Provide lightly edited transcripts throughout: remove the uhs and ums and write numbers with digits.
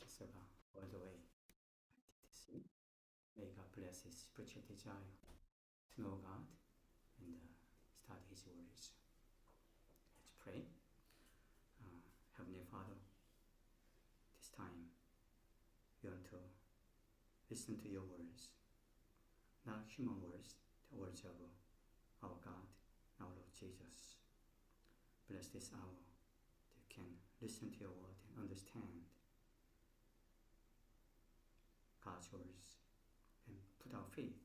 Mrs. all the way. May God bless his spiritual desire to know God and study his words. Let's pray. Heavenly Father, this time we want to listen to your words, not human words, the words of our God, our Lord Jesus. Bless this hour that we can listen to your word and understand God's words and put our faith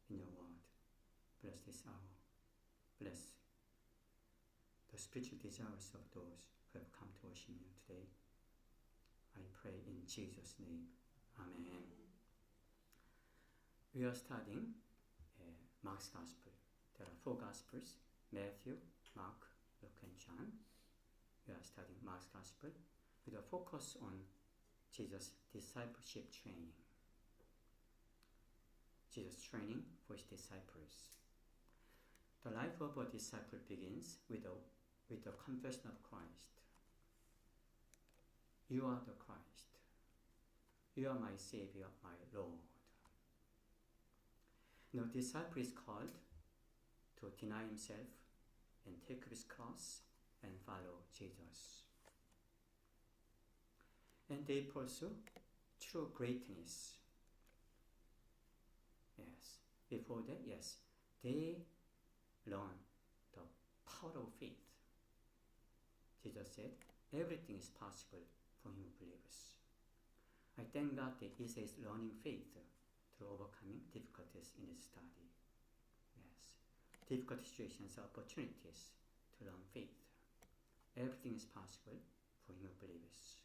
in your word. Bless this hour. Bless the spiritual desires of those who have come to worship you today. I pray in Jesus' name. Amen. We are studying Mark's Gospel. There are 4 Gospels: Matthew, Mark, Luke, and John. We are studying Mark's Gospel with a focus on Jesus' discipleship training. Jesus' training for his disciples. The life of a disciple begins with the confession of Christ. You are the Christ. You are my Savior, my Lord. The disciple is called to deny himself and take up his cross and follow Jesus. And they pursue true greatness. Yes. Before that, they learn the power of faith. Jesus said, everything is possible for him who believes. I thank God that he says learning faith through overcoming difficulties in his study. Yes. Difficult situations are opportunities to learn faith. Everything is possible for him who believes.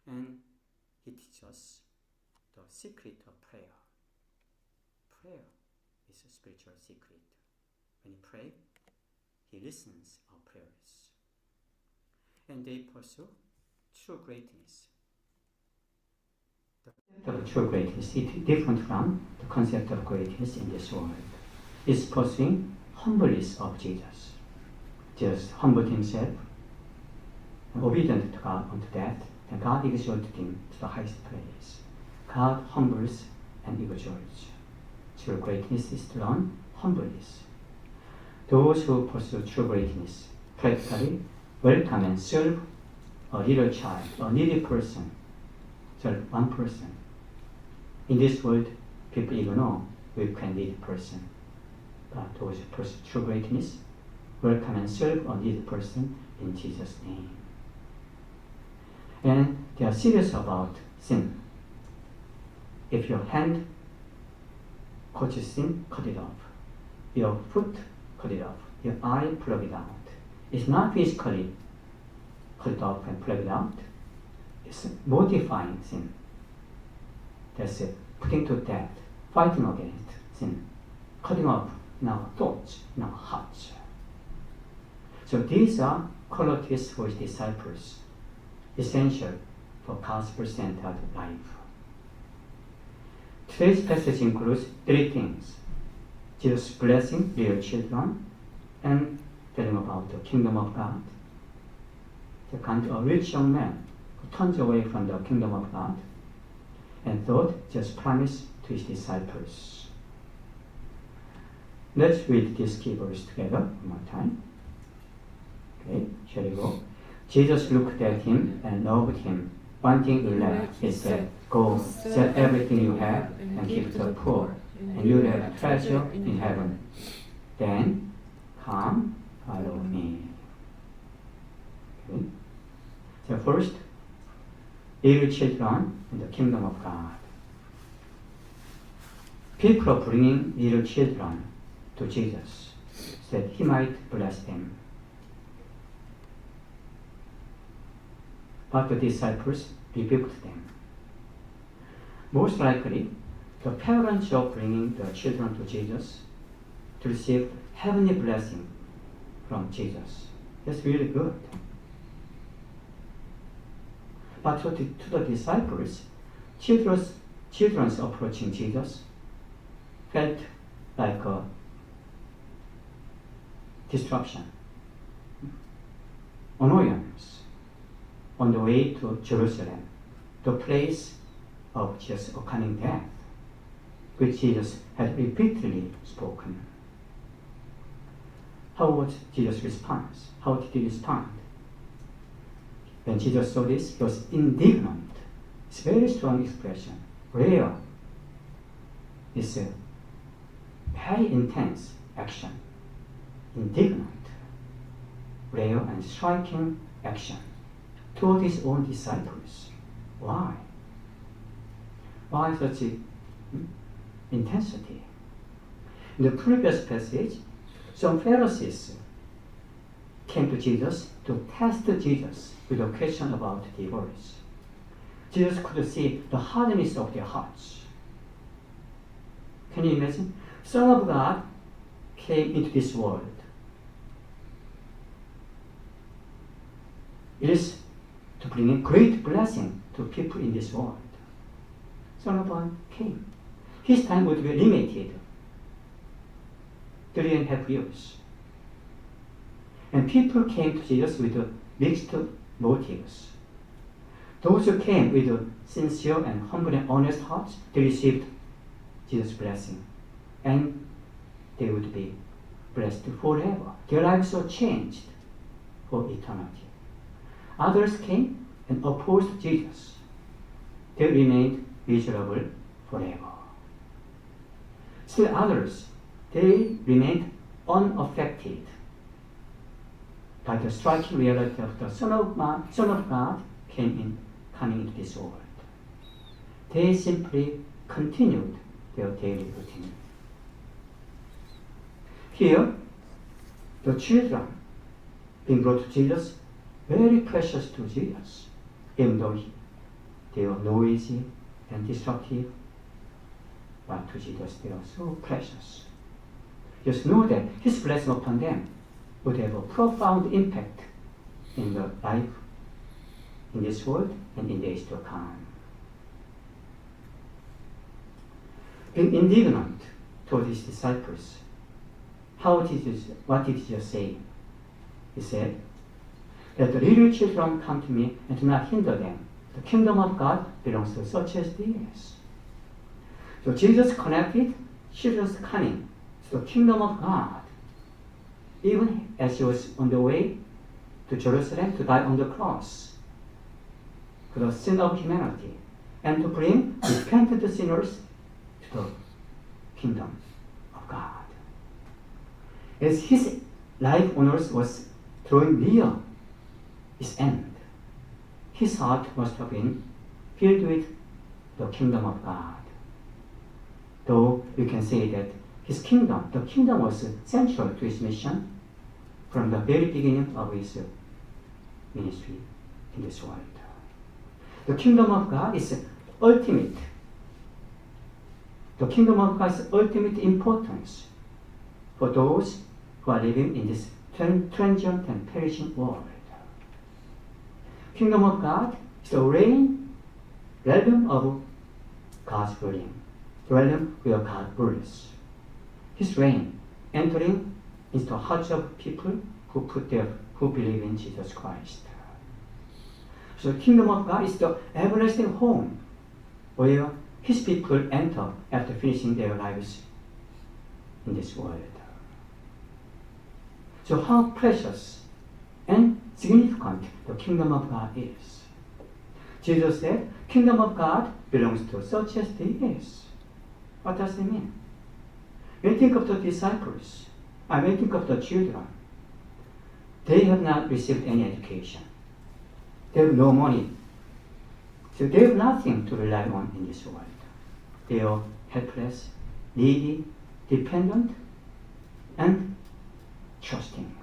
And he teaches us the secret of prayer. Prayer is a spiritual secret. When you pray, he listens our prayers. And they pursue true greatness. The concept of true greatness is different from the concept of greatness in this world. It's pursuing humbleness of Jesus. Jesus humbled himself, obedient to God unto death, and God exalted him to the highest place. God humbles and exalts. True greatness is to learn humbleness. Those who pursue true greatness practically welcome and serve a little child, a needy person, serve one person. In this world, people ignore weak and needy person. But those who pursue true greatness welcome and serve a needy person in Jesus' name. And they are serious about sin. If your hand causes sin, cut it off. Your foot, cut it off. Your eye, plug it out. It's not physically cut it off and plug it out. It's mortifying sin. That's it. Putting to death, fighting against sin, cutting off in our thoughts, in our hearts. So these are qualities for his disciples, essential for gospel-centered life. Today's passage includes 3 things: Jesus blessing little children and telling about the kingdom of God. Second, a rich young man who turns away from the kingdom of God. And third, Jesus' promise to his disciples. Let's read these key verses together one more time. Okay, shall we go? Jesus looked at him and loved him. Wanting to laugh, he said, "Go, sell everything you have and give to the poor, and you will have treasure in heaven. Then come, follow me." Okay. So first, little children in the kingdom of God. People are bringing little children to Jesus so that he might bless them. But the disciples rebuked them. Most likely, the parents are bringing the children to Jesus to receive heavenly blessing from Jesus. That's really good. But to the disciples, children's approaching Jesus felt like a disruption, annoyance on the way to Jerusalem. the place of Jesus' coming death, which Jesus had repeatedly spoken. How was Jesus' response? How did he respond? When Jesus saw this, he was indignant. It's a very strong expression. Rare. It's a very intense action. Indignant. Rare and striking action toward his own disciples. Why? Why such intensity? In the previous passage, some Pharisees came to Jesus to test Jesus with a question about divorce. Jesus could see the hardness of their hearts. Can you imagine? Son of God came into this world. It is to bring a great blessing to people in this world. Son of God came. His time would be limited. 3.5 years. And people came to Jesus with mixed motives. Those who came with sincere and humble and honest hearts, they received Jesus' blessing. And they would be blessed forever. Their lives were changed for eternity. Others came and opposed Jesus. They remained miserable forever. Still others, they remained unaffected by the striking reality of the Son of God coming into this world. They simply continued their daily routine. Here, the children being brought to Jesus, very precious to Jesus, even though they were noisy and disruptive, but to Jesus they are so precious. Just know that His blessing upon them would have a profound impact in the life in this world and in the age to come. Being indignant toward His disciples, what did Jesus say? He said, "Let the little children come to me and do not hinder them. The kingdom of God belongs to such as these." So Jesus connected children's coming to the kingdom of God, even as He was on the way to Jerusalem to die on the cross for the sin of humanity and to bring repentant sinners to the kingdom of God. As His life on earth was drawing near its end, His heart must have been filled with the kingdom of God. Though you can say that His kingdom, the kingdom was central to His mission from the very beginning of His ministry in this world. The kingdom of God is ultimate. The kingdom of God is ultimate importance for those who are living in this transient and perishing world. Kingdom of God is the realm of God's ruling, the realm where God rules. His reign entering into the hearts of people who believe in Jesus Christ. So the kingdom of God is the everlasting home where His people enter after finishing their lives in this world. So how precious and significant the kingdom of God is. Jesus said, "Kingdom of God belongs to such as these." What does it mean? When you think of the disciples, when you think of the children, they have not received any education. They have no money. So they have nothing to rely on in this world. They are helpless, needy, dependent, and trusting.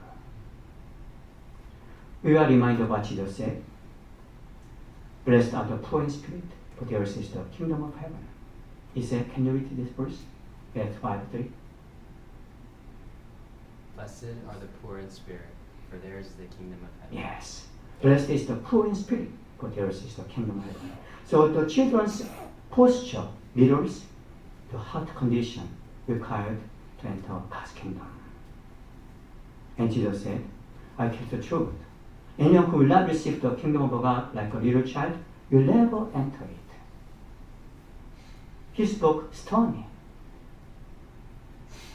We are reminded of what Jesus said. "Blessed are the poor in spirit, for theirs is the kingdom of heaven." He said, can you read this verse? Matthew 5:3. Blessed are the poor in spirit, for theirs is the kingdom of heaven. Yes. Blessed is the poor in spirit, for theirs is the kingdom of heaven. So the children's posture mirrors the heart condition required to enter God's kingdom. And Jesus said, "I tell the truth. Anyone who will not receive the kingdom of God like a little child you never enter it. He spoke sternly.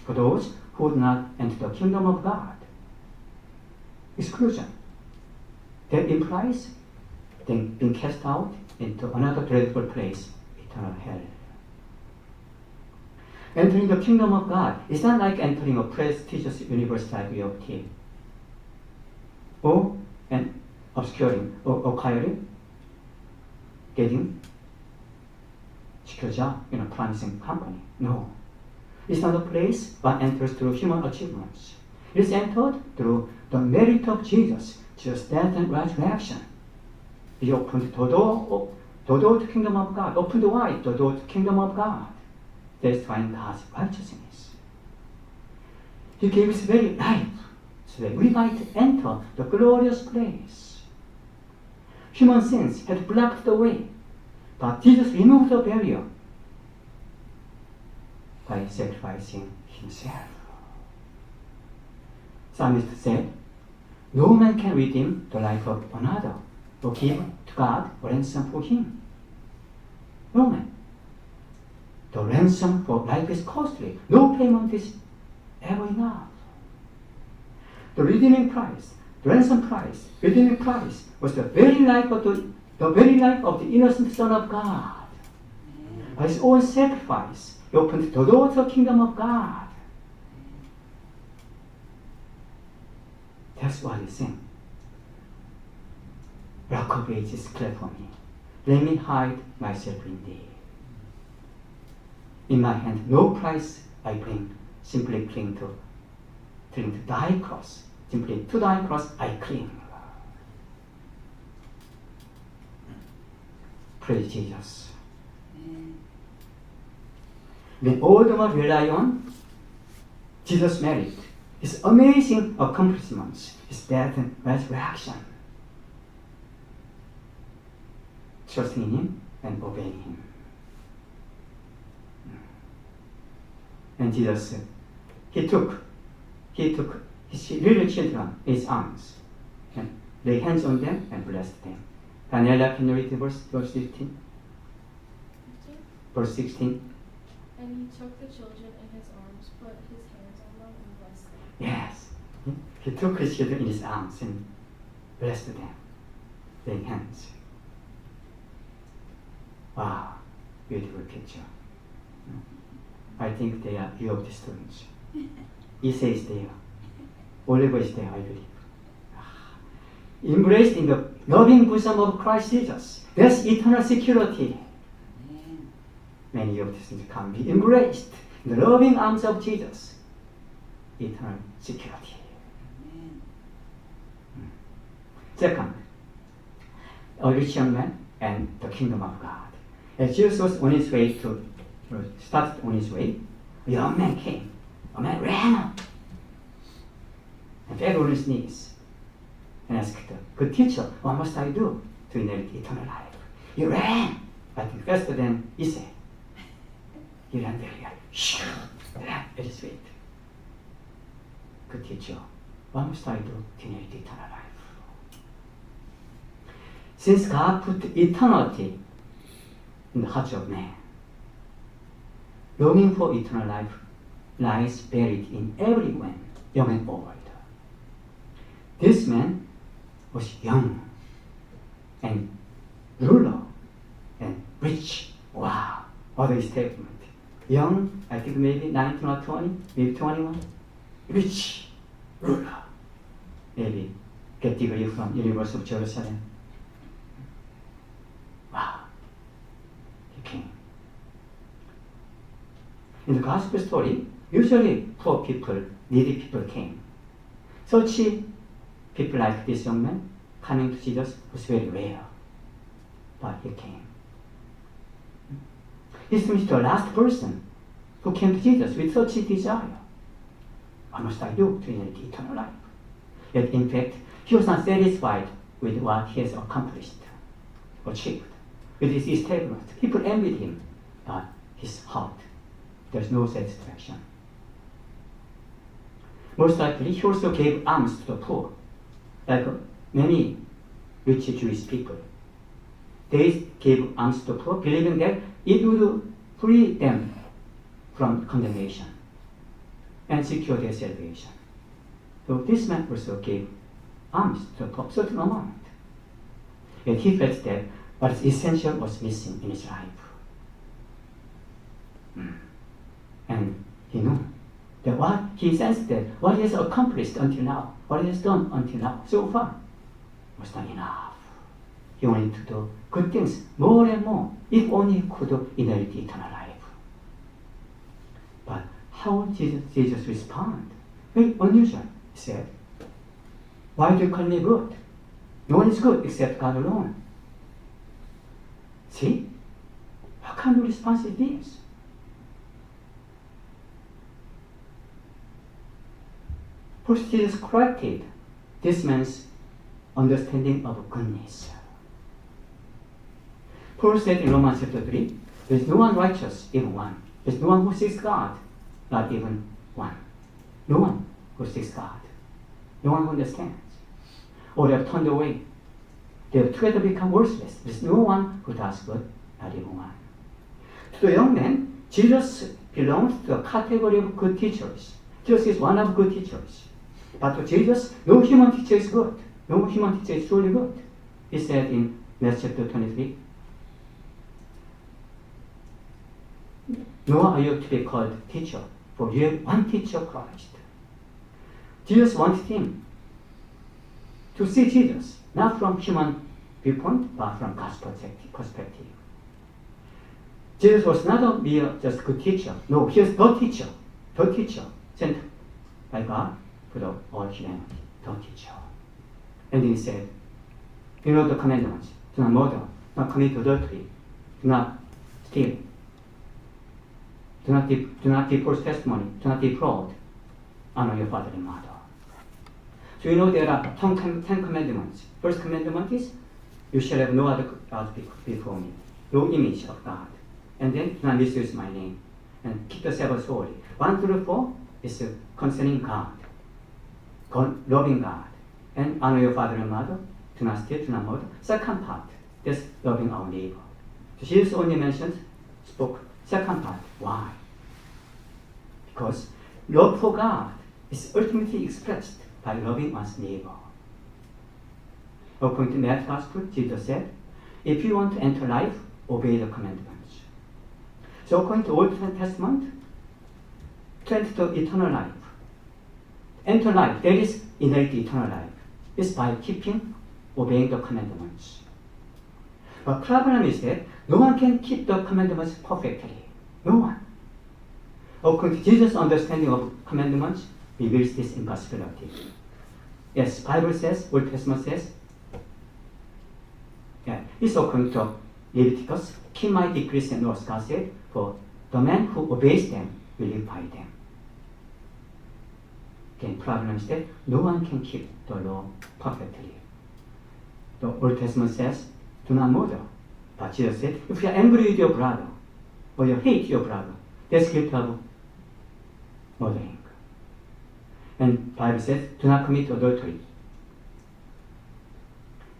For those who would not enter the kingdom of God, exclusion. That implies them being cast out into another dreadful place, eternal hell. Entering the kingdom of God is not like entering a prestigious university like UOT, or an obscuring or acquiring, getting secure job in a promising company. No. It's not a place one enters through human achievements. It is entered through the merit of Jesus, Jesus' death and resurrection. He opened the door to kingdom of God, opened wide the door to kingdom of God. Testifying God's righteousness. He gave his very life so that we might enter the glorious place. Human sins had blocked the way, but Jesus removed the barrier by sacrificing himself. Psalmist said, no man can redeem the life of another or give to God a ransom for him. No man. The ransom for life is costly. No payment is ever enough. The redeeming price, the ransom price, redeeming price was the very life of the innocent Son of God. By his own sacrifice, he opened the door to the kingdom of God. That's what he's saying. Rock of Ages, clap for me. Let me hide myself in thee. In my hand, no price I bring, simply cling to thy cross. Simply to thy cross I cling. Praise Jesus. When all the more rely on Jesus' merit, his amazing accomplishments, his death and resurrection, trusting in him and obeying him. And Jesus, he took his little children in his arms and laid hands on them and blessed them. Daniela, can you read the verse 15? Verse 16. And he took the children in his arms, put his hands on them, and blessed them. Yes. He took his children in his arms and blessed them, laying hands. Wow, beautiful picture. I think they are UOT students. Issa is there. Oliver is there, I believe. Embraced in the loving bosom of Christ Jesus. That's eternal security. Many UOT students can be embraced in the loving arms of Jesus. Eternal security. Second, a rich young man and the kingdom of God. As Jesus was on his way started on his way, a young man came. A man ran up and fell on his knees and asked, good teacher, what must I do to inherit eternal life? He ran, I think faster than Issa. He ran very hard. Very sweet. Good teacher, what must I do to inherit eternal life? Since God put eternity in the hearts of man, longing for eternal life lies buried in everyone, young and old. This man was young and ruler and rich. Wow, what a statement. Young, I think maybe 19 or 20, maybe 21. Rich, ruler. Maybe get degree from University of Jerusalem. Wow, he came. In the gospel story, usually poor people, needy people came. Such people like this young man coming to Jesus was very rare, but he came. He seems the last person who came to Jesus with such a desire. What must I do to inherit eternal life? Yet in fact, he was not satisfied with what he has accomplished, achieved, with his establishment. People envied him, but his heart, there's no satisfaction. Most likely, he also gave alms to the poor, like many rich Jewish people. they gave alms to the poor, believing that it would free them from condemnation and secure their salvation. So this man also gave alms to a certain amount. Yet he felt that what is essential was missing in his life. And he knew that what he sensed that what he has accomplished until now, what he has done until now, so far, was not enough. He wanted to do good things more and more, if only he could inherit eternal life. But how did Jesus respond? Very unusual. He said, "Why do you call me good? No one is good except God alone." See? What kind of response is this? First, Jesus corrected this man's understanding of goodness. Paul said in Romans chapter 3, there is no one righteous, even one. There is no one who seeks God, not even one. No one who seeks God. No one who understands. Or they have turned away. They have together become worthless. There is no one who does good, not even one. To the young man, Jesus belongs to a category of good teachers. Jesus is one of good teachers. But to Jesus, no human teacher is good. No human teacher is truly good. He said in Matthew chapter 23, "Nor are you to be called teacher, for you have one teacher, Christ." Jesus wanted him to see Jesus, not from human viewpoint, but from God's perspective. Jesus was not a mere just good teacher. No, he was the teacher sent by God for the all humanity, the teacher. And then he said, "You know the commandments: do not murder, do not commit adultery, do not steal, do not give false testimony, do not defraud, honor your father and mother." So you know there are 10 commandments. First commandment is, "You shall have no other gods before me," no image of God. And then, "Do not misuse my name," and "keep the Sabbath holy." 1 through 4 is concerning God, loving God, and honor your father and mother. Do not steal, do not murder. Second part, that's loving our neighbor. So Jesus only spoke second part. Why? Because love for God is ultimately expressed by loving one's neighbor. According to Matthew's Gospel, Jesus said, "If you want to enter life, obey the commandments." So according to Old Testament, to enter eternal life, enter life, that is inherit eternal life, is by obeying the commandments. But problem is that no one can keep the commandments perfectly. No one. According to Jesus' understanding of commandments, reveals this impossibility. Yes, Bible says, Old Testament says, it's according to Leviticus, "Keep my decrees and laws," God said, "for the man who obeys them will live by them." Again, problem is that no one can keep the law perfectly. The Old Testament says, "Do not murder." But Jesus said, if you are angry with your brother, or you hate your brother, that's guilty of murdering. And Bible says, "Do not commit adultery."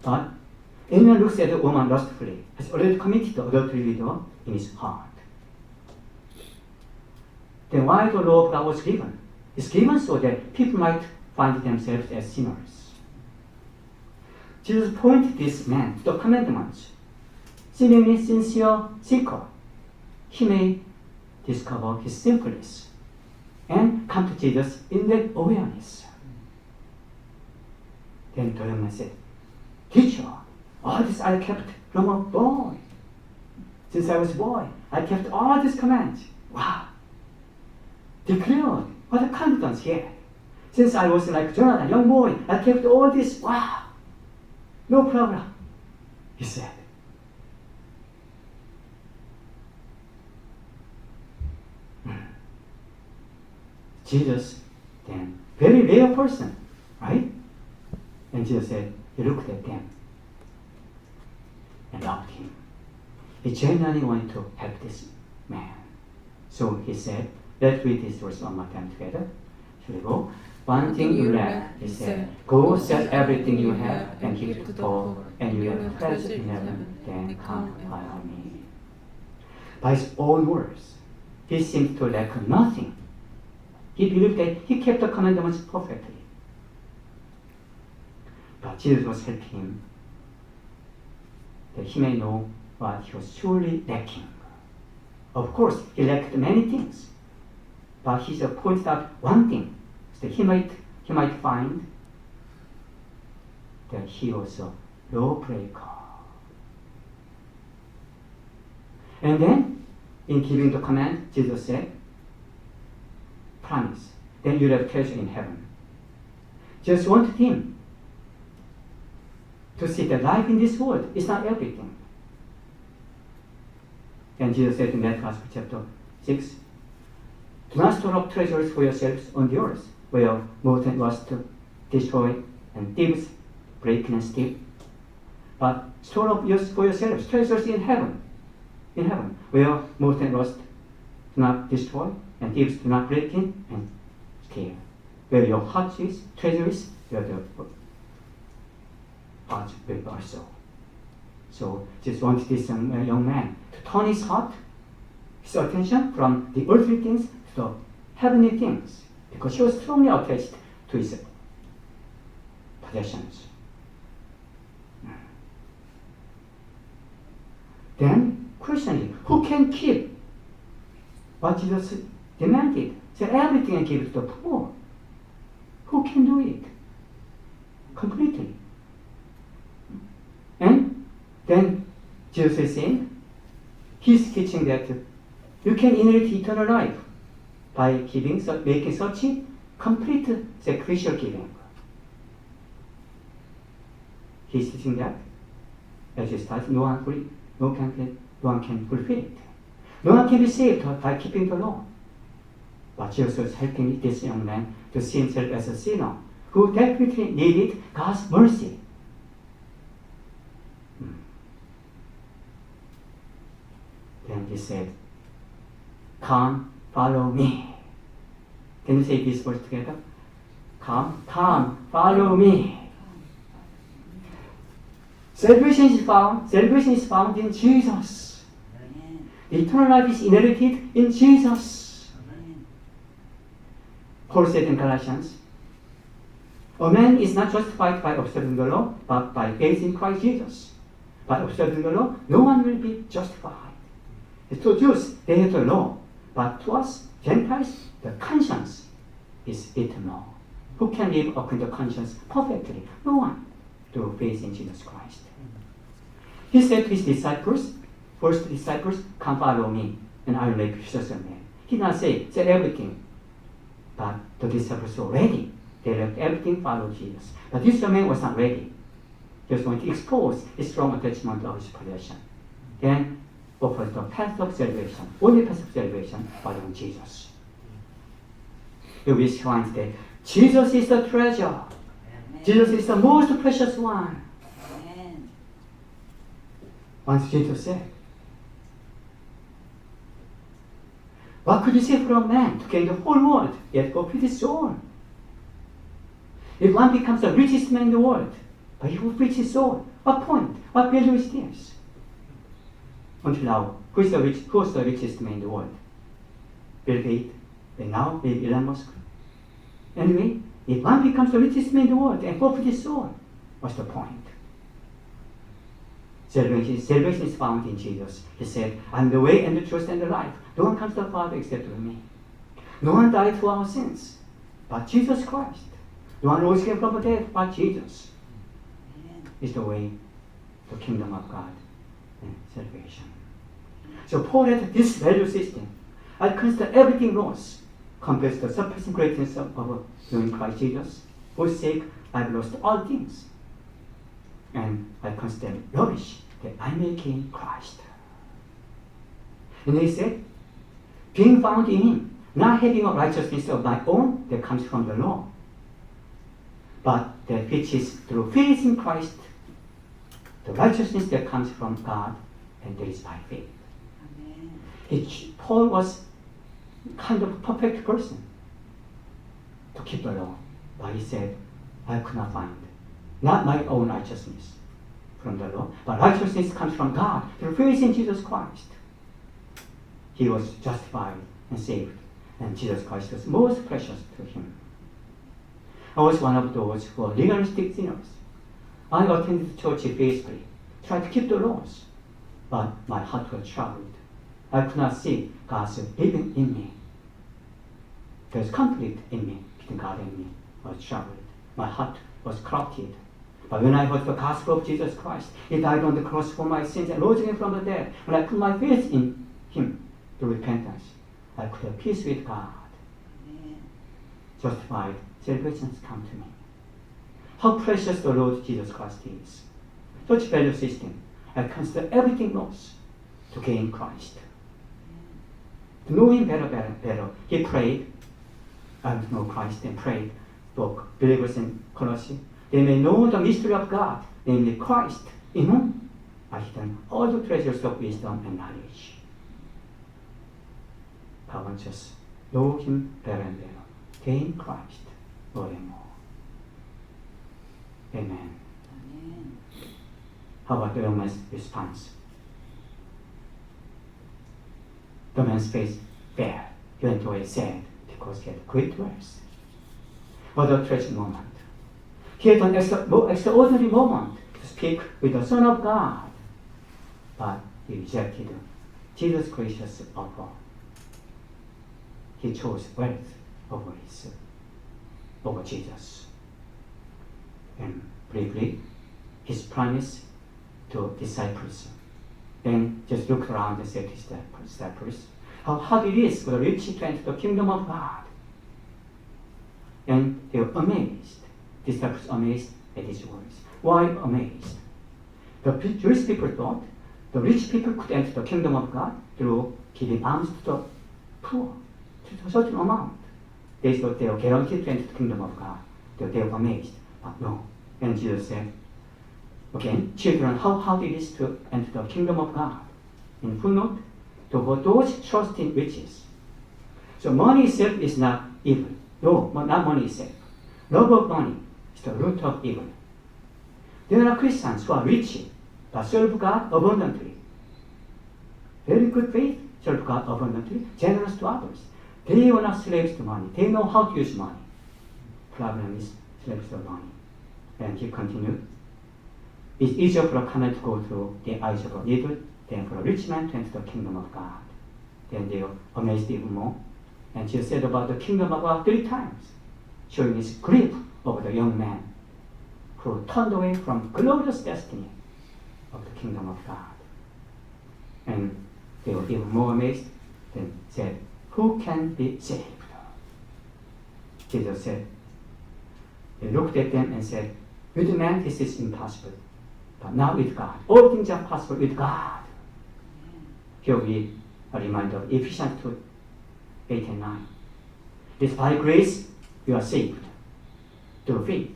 But anyone looks at a woman lustfully has already committed adultery with her in his heart. Then why the law of God was given? It's given so that people might find themselves as sinners. Jesus pointed this man to the commandments. Seemingly sincere seeker, he may discover his sinfulness and come to Jesus in that awareness. Then the young man said, "Teacher, all this I kept from a boy. Since I was a boy, I kept all these commands." Wow! Declared what a confidence he had. Since I was like Jonathan, young boy, I kept all this. Wow! No problem, he said. Jesus, then, very rare person, right? And Jesus said, he looked at them and loved him. He genuinely wanted to help this man. So he said, let's read this verse one more time together. Here we go. one thing you lack, he said, go sell everything you have and give to the poor, and you have treasure in heaven, then come follow me. By his own words, he seemed to lack nothing. He believed that he kept the commandments perfectly. But Jesus was helping him that he may know what he was truly lacking. Of course, he lacked many things, but he just pointed out one thing, so that he might find that he was a lawbreaker. And then, in giving the command, Jesus said, promise, then you'll have treasure in heaven. Jesus wanted him to see that life in this world is not everything. And Jesus said in that Gospel chapter 6, do not store up treasures for yourselves on the earth, where moth and rust destroy and thieves break and steal. But store up for yourselves treasures in heaven, where moth and rust do not destroy and thieves do not break in and steal. Where your heart is, treasure is, where the heart will also. So Jesus wanted this young man to turn his heart, his attention from the earthly things to the heavenly things, because he was strongly attached to his possessions. Then, questioning, who can keep what Jesus demanded? Say everything and give it to the poor. Who can do it completely? And then Jesus is saying, he's teaching that you can inherit eternal life by making such a complete sacrificial giving. He's teaching that, as he starts, no one can fulfill it. No one can be saved by keeping the law. But Jesus was helping this young man to see himself as a sinner who desperately needed God's mercy. Then he said, come, follow me. Can you say these words together? Come, follow me. Salvation is found in Jesus. The eternal life is inherited in Jesus. Paul said in Galatians, a man is not justified by observing the law, but by faith in Christ Jesus. By observing the law, no one will be justified. To Jews, they have the law, but to us, Gentiles, the conscience is eternal. Who can live according to conscience perfectly? No one, through faith in Jesus Christ. He said to his disciples, first disciples, come follow me, and I will make you such a man. He did not say everything, but the disciples were ready. They left everything, followed Jesus. But this man was not ready. He was going to expose his strong attachment of his possession. Then offers the path of salvation, only path of salvation, following Jesus. We find that Jesus is the treasure. Amen. Jesus is the most precious one. Amen. Once Jesus said, what could you say for a man to gain the whole world, yet forfeit his soul? If one becomes the richest man in the world, but he forfeits his soul, what point, what value is this? Until now, who is the richest man in the world? Bill Gates, and now maybe Elon Musk. Anyway, if one becomes the richest man in the world and forfeits his soul, what's the point? Salvation is found in Jesus. He said, I'm the way and the truth and the life. No one comes to the Father except through me. No one died for our sins, but Jesus Christ. No one rose again from the dead, but Jesus is the way to the kingdom of God and salvation. So Paul had this value system. I consider everything lost compared to the surpassing greatness of knowing Christ Jesus, for whose sake I've lost all things. And I consider rubbish that I may gain Christ. And he said, being found in him, not having a righteousness of my own that comes from the law, but that which is through faith in Christ, the righteousness that comes from God, and that is by faith. Paul was kind of a perfect person to keep the law. But he said, I could not find, not my own righteousness from the law, but righteousness comes from God through faith in Jesus Christ. He was justified and saved, and Jesus Christ was most precious to him. I was one of those who were legalistic sinners. I attended church faithfully, tried to keep the laws, but my heart was troubled. I could not see God's living in me. There was conflict in me, between God and me. I was troubled. My heart was corrupted. But when I heard the gospel of Jesus Christ, He died on the cross for my sins and rose again from the dead, when I put my faith in Him through repentance, I could have peace with God. Justified, salvation has come to me. How precious the Lord Jesus Christ is. Such value system, I consider everything lost to gain Christ. To know Him better. He prayed, I would know Christ, and prayed for believers in Colossae. They may know the mystery of God, namely Christ, in whom are hidden all the treasures of wisdom and knowledge. I want to just know Him better and better. Gain Christ more and more. Amen. Amen. How about the young man's response? The man's face fell. He went away sad because he had great wealth. What a tragic moment. He had an extraordinary moment to speak with the Son of God, but he rejected Jesus' gracious offer. He chose wealth over Jesus. And briefly, his promise to disciples. Then just look around and say to his disciples, how hard it is for the rich to enter the kingdom of God. And they were amazed. Disciples amazed at his words. Why amazed? The Jewish people thought the rich people could enter the kingdom of God through giving alms to the poor, to a certain amount. They thought they were guaranteed to enter the kingdom of God. They were amazed. But no. And Jesus said, again, children, how hard it is to enter the kingdom of God. In footnote, for those trust in riches. So money itself is not evil. No, not money itself. Love of money is the root of evil. There are Christians who are rich, but serve God abundantly. Very good faith, serve God abundantly, generous to others. They are not slaves to money. They know how to use money. Problem is slaves to money. And he continued, it's easier for a camel to go through the eyes of a needle than for a rich man to enter the kingdom of God. Then they were amazed even more. And Jesus said about the kingdom of God 3 times, showing his grief over the young man who turned away from glorious destiny of the kingdom of God. And they were even more amazed, then said, who can be saved? Jesus said, he looked at them and said, with man this is impossible, but not with God. All things are possible with God. Here we are reminded of Ephesians 2, 8 and 9. It is by grace you are saved through faith.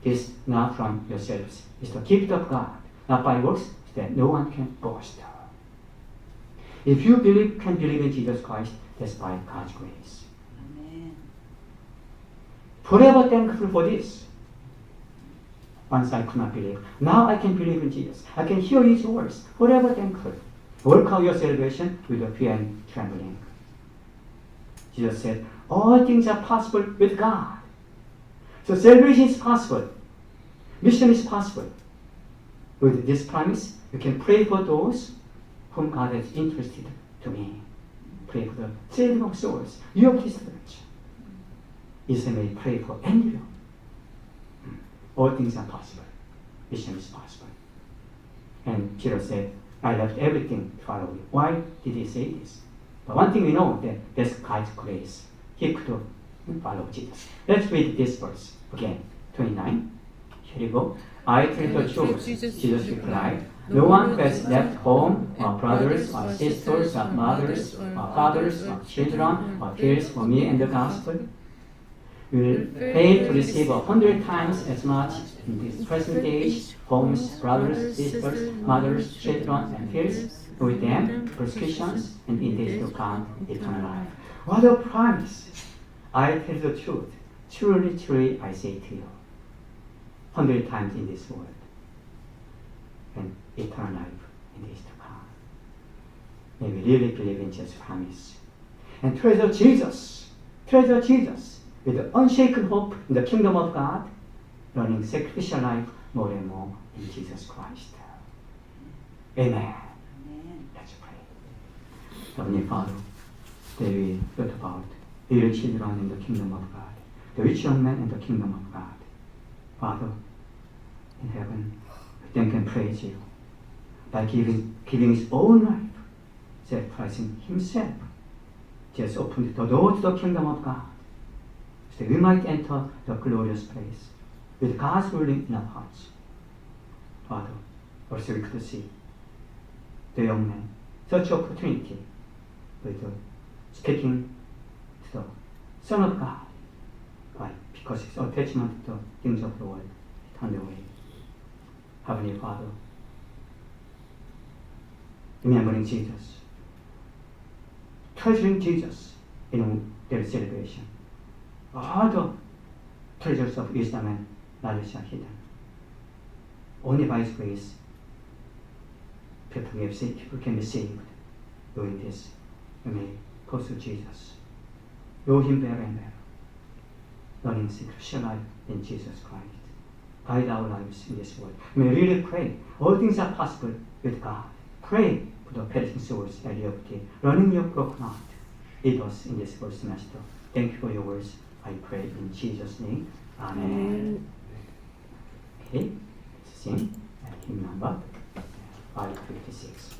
This not from yourselves. It's the gift of God, not by works, so that no one can boast. If you can believe in Jesus Christ, that's by God's grace. Amen. Forever thankful for this. Once I could not believe. Now I can believe in Jesus. I can hear His words. Forever thankful. Work out your salvation with a fear and trembling. Jesus said, all things are possible with God. So salvation is possible. Mission is possible. With this promise, you can pray for those whom God has entrusted to me. Pray for the saving of souls. You of His church. Yes, I may pray for any of you. All things are possible. Mission is possible. And Jesus said, I left everything to follow you. Why did He say this? But one thing we know, that that's God's grace. He could follow Jesus. Let's read this verse again. 29. Here you go. I tell the truth, Jesus replied. No one who has left home, or brothers, or sisters, or mothers, or fathers, or children, or fields for me and the gospel, will pay to receive 100 times as much in this present age, homes, brothers, sisters, mothers, children, and fields, with them, persecutions, and in days to come, eternal life. What a promise! I tell the truth. Truly, truly, I say to you, 100 times in this world, and eternal life in days to come. May we really believe in Jesus' promise. And treasure Jesus with unshaken hope in the kingdom of God, learning sacrificial life more and more in Jesus Christ. Amen. Amen. Let's pray. Heavenly Father, today we thought about little children in the kingdom of God, the rich young man in the kingdom of God. Father, in heaven, we thank and praise you by giving his own life, sacrificing himself, just opened the door to the kingdom of God, so that we might enter the glorious place with God's ruling in our hearts. Father, also we could see the young man, such opportunity with speaking to the Son of God. Why? Because his attachment to the things of the world turned away. Heavenly Father, remembering Jesus, treasuring Jesus in their celebration. All the treasures of wisdom and knowledge are hidden. Only by His grace, people can be saved. Doing this, we may pursue Jesus, know Him better and better, learning sacrificial life in Jesus Christ. Guide our lives in this world. May we really pray. All things are possible with God. Pray for the perishing souls at liberty, learning your broken heart. Lead us in this first semester. Thank you for your words. I pray in Jesus' name. Amen. Okay, let's sing hymn number 556.